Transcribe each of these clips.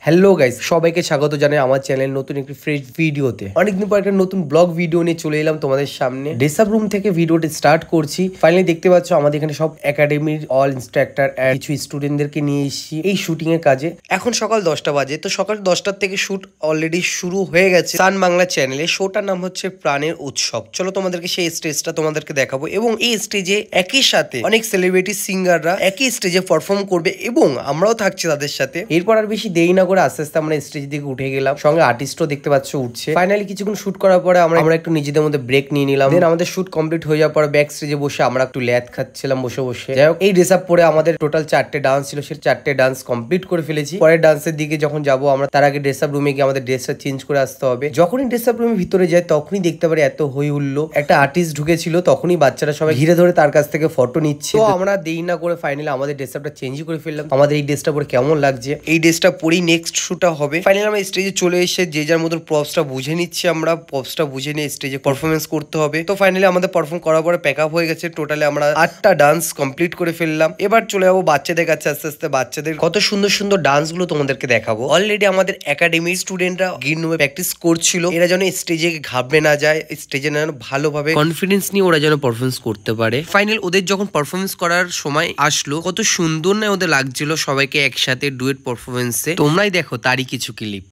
Hello guys, সবাইকে স্বাগত জানাই আমার চ্যানেল নতুন একটি ফ্রেশ ভিডিওতে। অনেকদিন পর একটা নতুন ব্লগ ভিডিও নিয়ে চলে এলাম তোমাদের সামনে। ড্রেস আপ রুম থেকে ভিডিওটি স্টার্ট করছি। ফাইনালি দেখতে পাচ্ছ আমাদের এখানে সব একাডেমির অল ইনস্ট্রাক্টর এন্ড কিছু স্টুডেন্টদেরকে নিয়ে এসেছি এই শুটিং এর কাজে। এখন সকাল 10টা বাজে, তো সকাল 10টার থেকে শুট অলরেডি শুরু হয়ে গেছে সান বাংলা চ্যানেলে। শোটার নাম হচ্ছে প্রাণের উৎসব। চলো তোমাদেরকে সেই স্টেজটা তোমাদেরকে দেখাবো, এবং এই স্টেজে একই সাথে অনেক সেলিব্রিটি সিঙ্গাররা একই স্টেজে পারফর্ম করবে এবং আমরাও থাকছি তাদের সাথে। এরপর আর বেশি দেরি না করে আস্তে আস্তে আমরা স্টেজ দিকে উঠে গেলাম। সঙ্গে আর্টিস্টও দেখতে পাচ্ছ উঠছে। ফাইনালি কিছুক্ষণ শুট করার পরে আমরা একটু নিজেদের মধ্যে ব্রেক নিয়ে নিলাম। দেন আমাদের শুট কমপ্লিট হয়ে যাওয়ার পরে ব্যাক স্টেজে বসে আমরা একটু ল্যাদ খাচ্ছিলাম বসে বসে। যাই হোক, এই ড্রেস আপ পরে আমাদের টোটাল 4টে ডান্স ছিল, সেই 4টে ডান্স কমপ্লিট করে ফেলেছি। পরের ডান্সের দিকে যখন যাবো আমরা, তার আগে ড্রেস আপ রুমে গিয়ে আমাদের ড্রেসটা চেঞ্জ করে আসতে হবে। যখনই ড্রেস আপ রুমের ভিতরে যায় তখনই দেখতে পারি এত হই হুল্লো। একটা আর্টিস্ট ঢুকেছিল, তখনই বাচ্চারা সবাই ঘিরে ধরে তার কাছ থেকে ফটো নিচ্ছে। তো আমরা দেরি না করে ফাইনালি আমাদের ড্রেস আপটা চেঞ্জ করে ফেললাম। আমাদের এই ড্রেসটা পরে কেমন লাগছে, এই ড্রেসটা পরেই নেক্সট শুটটা হবে। ফাইনালি আমরা স্টেজে চলে এসে যে যার মতন প্রপসটা বুঝে নিচ্ছি। আমরা প্রপসটা বুঝে নিয়ে স্টেজে পারফরমেন্স করতে হবে। তো ফাইনালি আমাদের পারফর্ম করার পরে প্যাক আপ হয়ে গেছে। টোটালি আমরা 8টা ডান্স কমপ্লিট করে ফেললাম। এবার চলে যাবো বাচ্চাদের কাছে। আস্তে আস্তে বাচ্চাদের কত সুন্দর সুন্দর ডান্স গুলো তোমাদেরকে দেখাবো। অলরেডি আমাদের একাডেমির স্টুডেন্টরা গ্রিন রুমে প্র্যাকটিস করছিল। এরা যেন স্টেজে ঘাবড়ে না যায়, স্টেজে যেন ভালোভাবে কনফিডেন্স নিয়ে ওরা যেন পারফরমেন্স করতে পারে। ফাইনাল ওদের যখন পারফরমেন্স করার সময় আসলো, কত সুন্দর না ওদের লাগছিল সবাইকে একসাথে ডুয়েট পারফরমেন্সে। তোমরাই দেখো তারই কিছু ক্লিপ।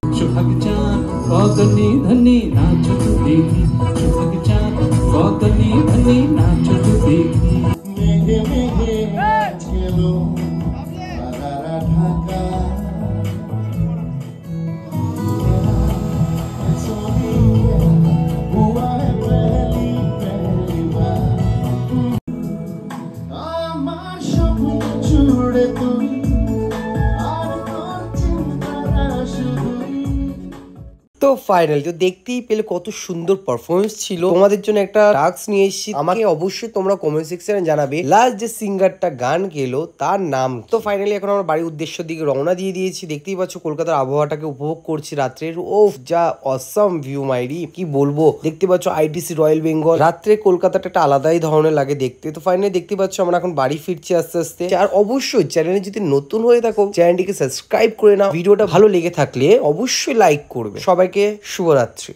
তো ফাইনাল তো দেখতেই পেলে কত সুন্দর পারফরমেন্স ছিল। তোমাদের জন্য একটা টাস্ক নিয়ে এসেছি। আমাকে অবশ্যই তোমরা কমেন্ট সেকশনে জানাবে লাস্ট যে সিঙ্গারটা গান গেলো তার নাম। তো ফাইনালি এখন আমরা বাড়ির উদ্দেশ্যের দিকে রওনা দিয়ে দিয়েছি। দেখতেই পাচ্ছ কলকাতার আবহাওয়াটাকে উপভোগ করছি রাত্রের। ওফ, যা অসাম ভিউ মাইরি, কি বলবো। দেখতে পাচ্ছ আইটিসি রয়্যাল বেঙ্গল। রাত্রে কলকাতাটা একটা আলাদাই ধরনের লাগে দেখতে। তো ফাইনালি দেখতে পাচ্ছ আমরা এখন বাড়ি ফিরছি আস্তে আস্তে। আর অবশ্যই চ্যানেলে যদি নতুন হয়ে থাকো চ্যানেলটিকে সাবস্ক্রাইব করে নাও। ভিডিওটা ভালো লেগে থাকলে অবশ্যই লাইক করবে। সবাইকে শুভরাত্রি।